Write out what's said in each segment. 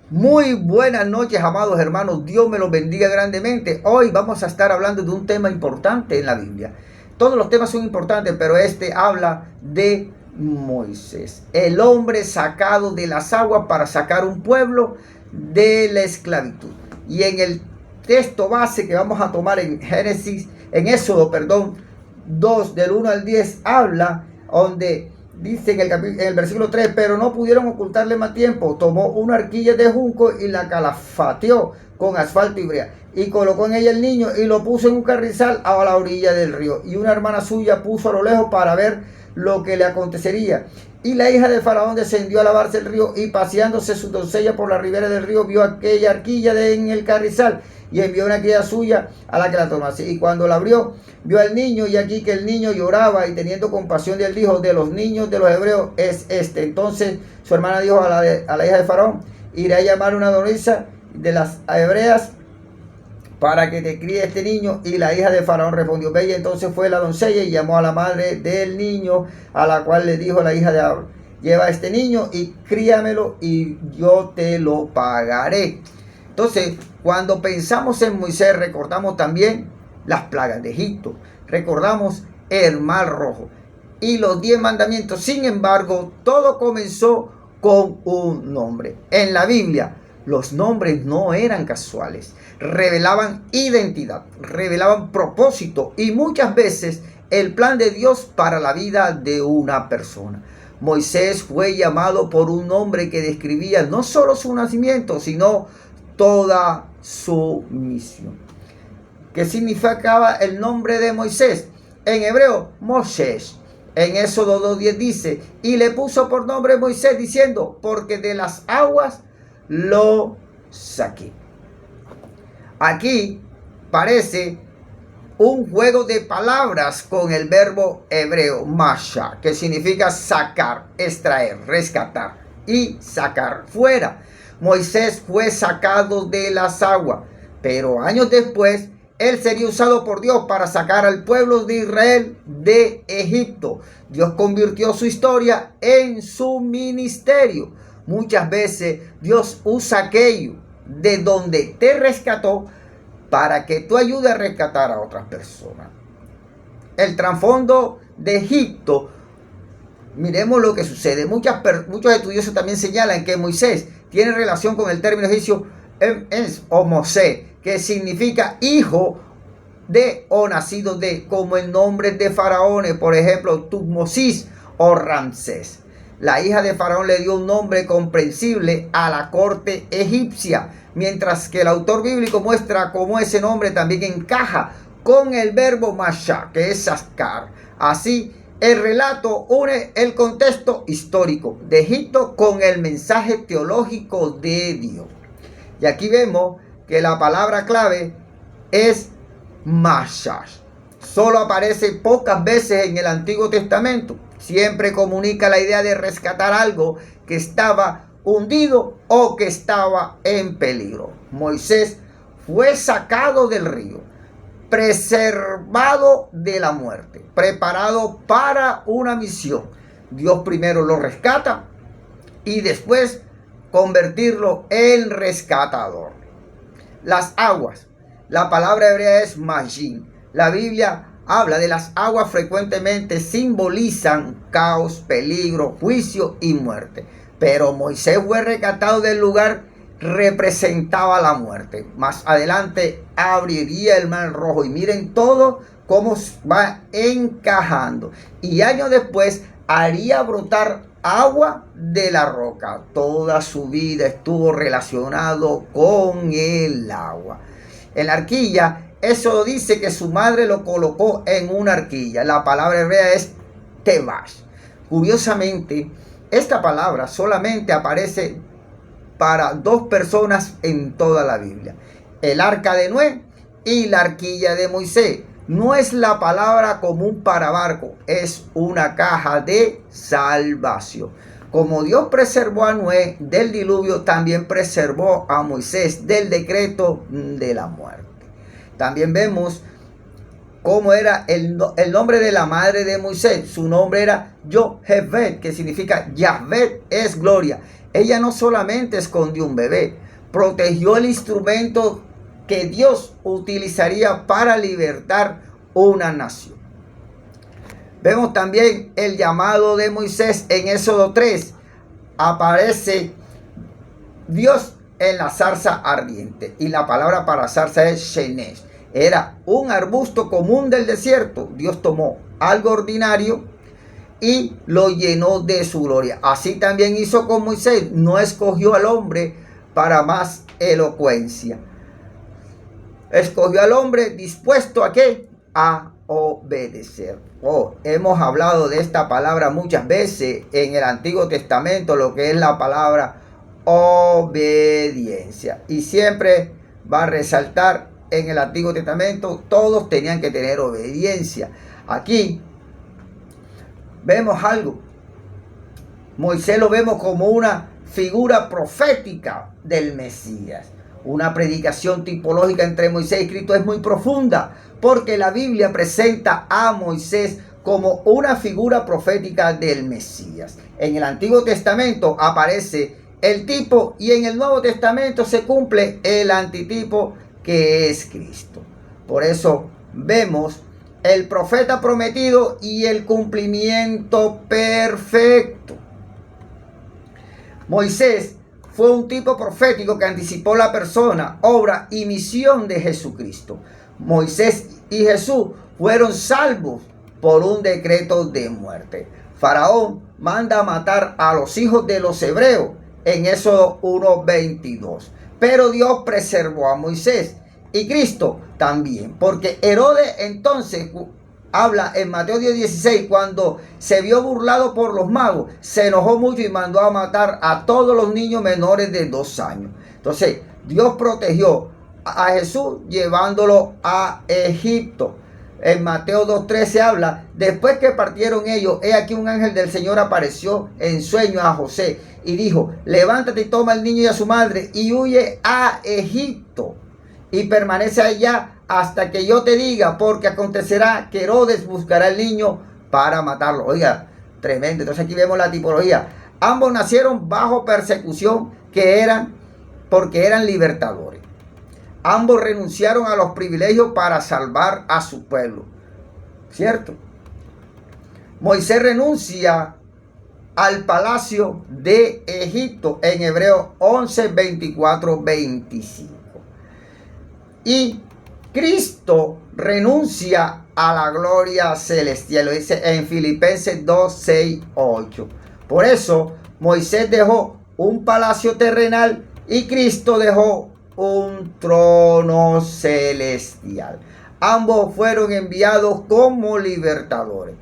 Muy buenas noches, amados hermanos. Dios me los bendiga grandemente. Hoy vamos a estar hablando de un tema importante en la Biblia. Todos los temas son importantes, pero este habla de Moisés, el hombre sacado de las aguas para sacar un pueblo de la esclavitud. Y en el texto base que vamos a tomar en Éxodo, 2 del 1 al 10, habla donde dice en el versículo 3, pero no pudieron ocultarle más tiempo. Tomó una arquilla de junco y la calafateó con asfalto y brea. Y colocó en ella el niño y lo puso en un carrizal a la orilla del río. Y una hermana suya puso a lo lejos para ver lo que le acontecería. Y la hija de Faraón descendió a lavarse el río y paseándose su doncella por la ribera del río vio aquella arquilla en el carrizal y envió una criada suya a la que la tomase. Y cuando la abrió, vio al niño y aquí que el niño lloraba y teniendo compasión de él dijo, de los niños de los hebreos es este. Entonces su hermana dijo a la hija de Faraón, iré a llamar una nodriza de las hebreas para que te críe este niño. Y la hija de Faraón respondió, ve. Y entonces fue la doncella y llamó a la madre del niño, a la cual le dijo la hija de Abraham, lleva a este niño y críamelo y yo te lo pagaré. Entonces, cuando pensamos en Moisés, recordamos también las plagas de Egipto, recordamos el Mar Rojo y los 10 mandamientos. Sin embargo, todo comenzó con un nombre. En la Biblia, los nombres no eran casuales, revelaban identidad, revelaban propósito y muchas veces el plan de Dios para la vida de una persona. Moisés fue llamado por un nombre que describía no solo su nacimiento, sino toda su misión. ¿Qué significaba el nombre de Moisés? En hebreo, Moshes. En Éxodo 2:10 dice, y le puso por nombre Moisés diciendo, porque de las aguas lo saqué. Aquí parece un juego de palabras con el verbo hebreo masha, que significa sacar, extraer, rescatar y sacar fuera. Moisés fue sacado de las aguas, pero años después él sería usado por Dios para sacar al pueblo de Israel de Egipto. Dios convirtió su historia en su ministerio. Muchas veces Dios usa aquello de donde te rescató para que tú ayudes a rescatar a otras personas. El trasfondo de Egipto, miremos lo que sucede. Muchos estudiosos también señalan que Moisés tiene relación con el término egipcio o Mosé, que significa hijo de o nacido de, como el nombre de faraones, por ejemplo, Tutmosis o Ramsés. La hija de Faraón le dio un nombre comprensible a la corte egipcia, mientras que el autor bíblico muestra cómo ese nombre también encaja con el verbo masha, que es sacar. Así, el relato une el contexto histórico de Egipto con el mensaje teológico de Dios. Y aquí vemos que la palabra clave es masha. Solo aparece pocas veces en el Antiguo Testamento. Siempre comunica la idea de rescatar algo que estaba hundido o que estaba en peligro. Moisés fue sacado del río, preservado de la muerte, preparado para una misión. Dios primero lo rescata y después convertirlo en rescatador. Las aguas. La palabra hebrea es Majin. La Biblia habla de las aguas frecuentemente, simbolizan caos, peligro, juicio y muerte. Pero Moisés fue rescatado del lugar, representaba la muerte. Más adelante abriría el Mar Rojo y miren todo cómo va encajando. Y años después haría brotar agua de la roca. Toda su vida estuvo relacionado con el agua. En la arquilla, eso dice que su madre lo colocó en una arquilla. La palabra hebrea es tebash. Curiosamente, esta palabra solamente aparece para 2 personas en toda la Biblia: el arca de Noé y la arquilla de Moisés. No es la palabra común para barco, es una caja de salvación. Como Dios preservó a Noé del diluvio, también preservó a Moisés del decreto de la muerte. También vemos cómo era el nombre de la madre de Moisés. Su nombre era Yochebed, que significa Yahvé es gloria. Ella no solamente escondió un bebé, protegió el instrumento que Dios utilizaría para libertar una nación. Vemos también el llamado de Moisés en Éxodo 3. Aparece Dios en la zarza ardiente. Y la palabra para zarza es shenesh. Era un arbusto común del desierto. Dios tomó algo ordinario y lo llenó de su gloria. Así también hizo con Moisés. No escogió al hombre para más elocuencia. Escogió al hombre dispuesto a ¿qué? A obedecer. Hemos hablado de esta palabra muchas veces en el Antiguo Testamento, lo que es la palabra obediencia. Y siempre va a resaltar en el Antiguo Testamento, todos tenían que tener obediencia. Aquí vemos algo. Moisés lo vemos como una figura profética del Mesías. Una predicación tipológica entre Moisés y Cristo es muy profunda, porque la Biblia presenta a Moisés como una figura profética del Mesías. En el Antiguo Testamento aparece el tipo y en el Nuevo Testamento se cumple el antitipo que es Cristo. Por eso vemos el profeta prometido y el cumplimiento perfecto. Moisés fue un tipo profético que anticipó la persona, obra y misión de Jesucristo. Moisés y Jesús fueron salvos por un decreto de muerte. Faraón manda a matar a los hijos de los hebreos en Éxodo 1:22. Pero Dios preservó a Moisés y Cristo también, porque Herodes entonces habla en Mateo 10:16, cuando se vio burlado por los magos, se enojó mucho y mandó a matar a todos los niños menores de 2 años. Entonces, Dios protegió a Jesús llevándolo a Egipto. En Mateo 2:13 habla, después que partieron ellos, he aquí un ángel del Señor apareció en sueño a José y dijo, levántate y toma al niño y a su madre y huye a Egipto y permanece allá hasta que yo te diga, porque acontecerá que Herodes buscará al niño para matarlo. Oiga, tremendo. Entonces aquí vemos la tipología. Ambos nacieron bajo persecución porque eran libertadores. Ambos renunciaron a los privilegios para salvar a su pueblo. ¿Cierto? Moisés renuncia al palacio de Egipto en Hebreos 11, 24, 25. Y Cristo renuncia a la gloria celestial. Lo dice en Filipenses 2, 6, 8. Por eso Moisés dejó un palacio terrenal y Cristo dejó un trono celestial. Ambos fueron enviados como libertadores.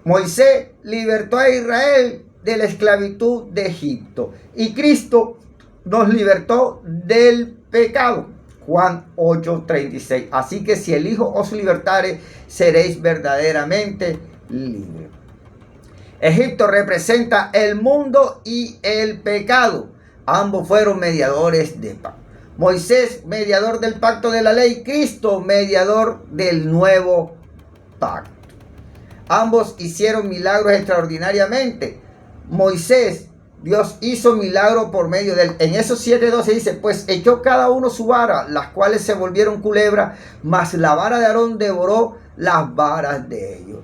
Moisés libertó a Israel de la esclavitud de Egipto y Cristo nos libertó del pecado. Juan 8:36. Así que si el Hijo os libertare, seréis verdaderamente libres. Egipto representa el mundo y el pecado. Ambos fueron mediadores de paz. Moisés, mediador del pacto de la ley. Cristo, mediador del nuevo pacto. Ambos hicieron milagros extraordinariamente. Moisés, Dios hizo milagro por medio de él. En esos 7:12 dice, pues echó cada uno su vara, las cuales se volvieron culebras, mas la vara de Aarón devoró las varas de ellos.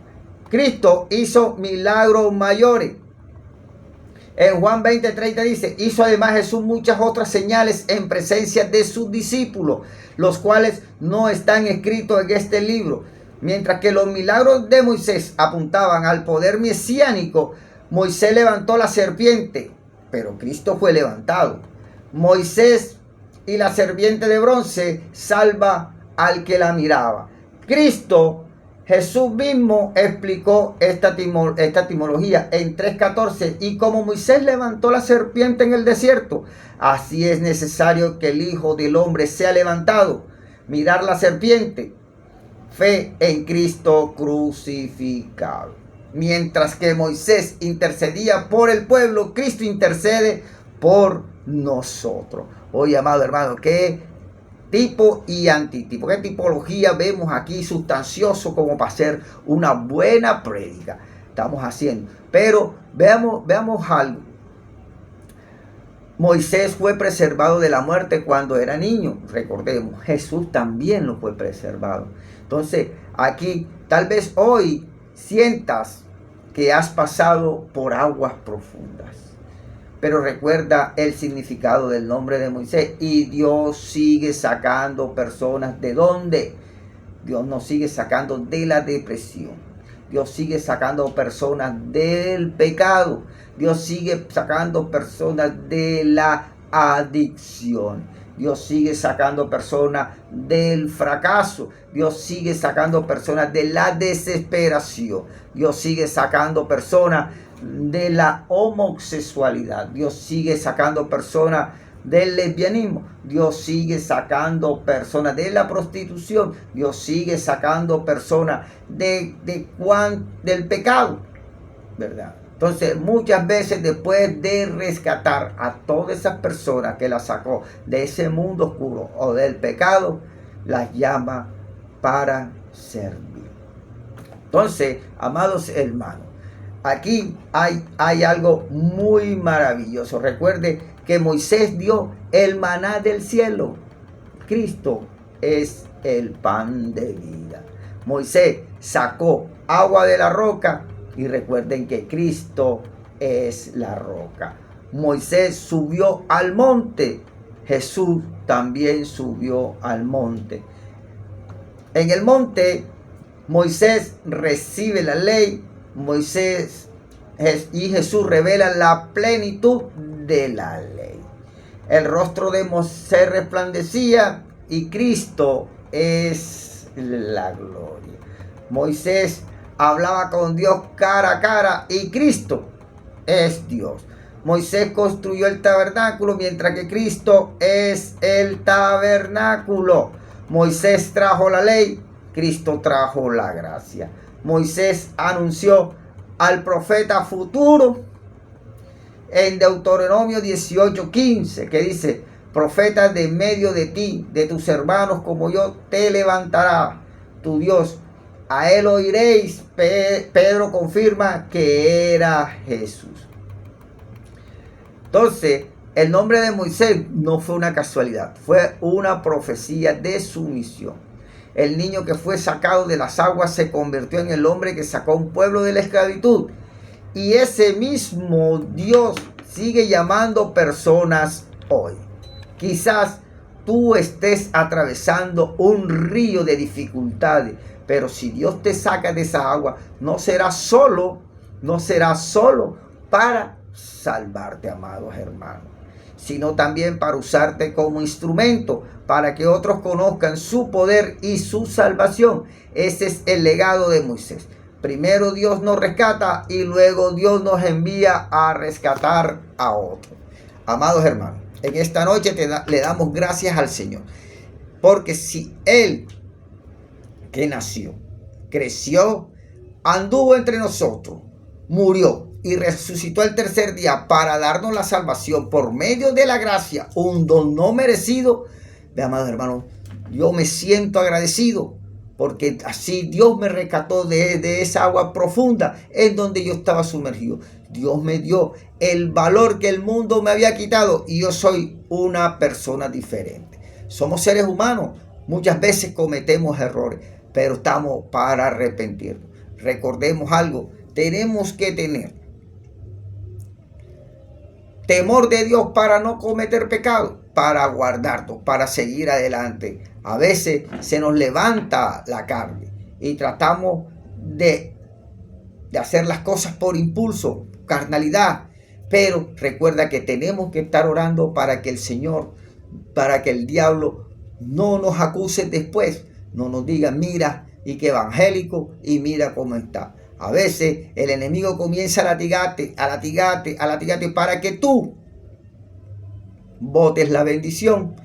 Cristo hizo milagros mayores. En Juan 20:30 dice, hizo además Jesús muchas otras señales en presencia de sus discípulos, los cuales no están escritos en este libro. Mientras que los milagros de Moisés apuntaban al poder mesiánico, Moisés levantó la serpiente, pero Cristo fue levantado. Moisés y la serpiente de bronce salva al que la miraba. Cristo, Jesús mismo explicó esta etimología en 3:14. Y como Moisés levantó la serpiente en el desierto, así es necesario que el Hijo del Hombre sea levantado. Mirar la serpiente, fe en Cristo crucificado. Mientras que Moisés intercedía por el pueblo, Cristo intercede por nosotros. Oye, amado hermano, qué tipo y antitipo, qué tipología vemos aquí sustancioso como para hacer una buena prédica. Estamos haciendo. Pero veamos algo. Moisés fue preservado de la muerte cuando era niño. Recordemos, Jesús también lo fue preservado. Entonces, aquí tal vez hoy sientas que has pasado por aguas profundas. Pero recuerda el significado del nombre de Moisés. Y Dios sigue sacando personas. ¿De dónde? Dios nos sigue sacando de la depresión. Dios sigue sacando personas del pecado. Dios sigue sacando personas de la adicción. Dios sigue sacando personas del fracaso. Dios sigue sacando personas de la desesperación. Dios sigue sacando personas de la homosexualidad. Dios sigue sacando personas del lesbianismo. Dios sigue sacando personas de la prostitución. Dios sigue sacando personas del pecado, ¿verdad? Entonces, muchas veces después de rescatar a todas esas personas que las sacó de ese mundo oscuro o del pecado, las llama para servir. Entonces, amados hermanos, aquí hay algo muy maravilloso. Recuerde que Moisés dio el maná del cielo. Cristo es el pan de vida. Moisés sacó agua de la roca y recuerden que Cristo es la roca. Moisés subió al monte. Jesús también subió al monte. En el monte Moisés recibe la ley. Moisés y Jesús revelan la plenitud de la ley. El rostro de Moisés resplandecía y Cristo es la gloria. Moisés hablaba con Dios cara a cara y Cristo es Dios. Moisés construyó el tabernáculo mientras que Cristo es el tabernáculo. Moisés trajo la ley, Cristo trajo la gracia. Moisés anunció al profeta futuro en Deuteronomio 18:15, que dice: profeta de medio de ti, de tus hermanos como yo, te levantará tu Dios. A él oiréis. Pedro confirma que era Jesús. Entonces, el nombre de Moisés no fue una casualidad, fue una profecía de su misión. El niño que fue sacado de las aguas se convirtió en el hombre que sacó a un pueblo de la esclavitud. Y ese mismo Dios sigue llamando personas hoy. Quizás tú estés atravesando un río de dificultades, pero si Dios te saca de esa agua, no será solo para salvarte, amados hermanos, sino también para usarte como instrumento, para que otros conozcan su poder y su salvación. Ese es el legado de Moisés. Primero Dios nos rescata y luego Dios nos envía a rescatar a otros. Amados hermanos, en esta noche le damos gracias al Señor, porque si Él, que nació, creció, anduvo entre nosotros, murió y resucitó el tercer día para darnos la salvación por medio de la gracia, un don no merecido, amados hermanos, yo me siento agradecido, porque así Dios me rescató de esa agua profunda en donde yo estaba sumergido. Dios me dio el valor que el mundo me había quitado y yo soy una persona diferente. Somos seres humanos, muchas veces cometemos errores, pero estamos para arrepentirnos. Recordemos algo, tenemos que tener temor de Dios para no cometer pecado, para guardarnos, para seguir adelante. A veces se nos levanta la carne y tratamos de hacer las cosas por impulso, carnalidad. Pero recuerda que tenemos que estar orando para que el Señor, para que el diablo no nos acuse después, no nos diga, mira, y que evangélico, y mira cómo está. A veces el enemigo comienza a latigarte para que tú botes la bendición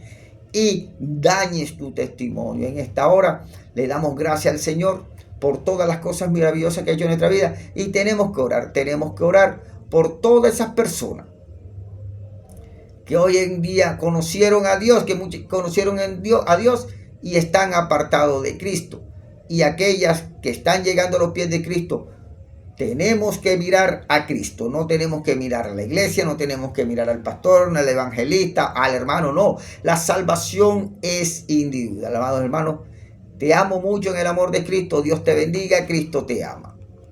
y dañes tu testimonio. En esta hora le damos gracias al Señor por todas las cosas maravillosas que ha hecho en nuestra vida y tenemos que orar por todas esas personas que hoy en día conocieron a Dios, que conocieron a Dios y están apartados de Cristo. Y aquellas que están llegando a los pies de Cristo, Tenemos que mirar a Cristo, no tenemos que mirar a la iglesia, no tenemos que mirar al pastor, al evangelista, al hermano, no. La salvación es individual. Amados hermanos, te amo mucho en el amor de Cristo. Dios te bendiga, Cristo te ama.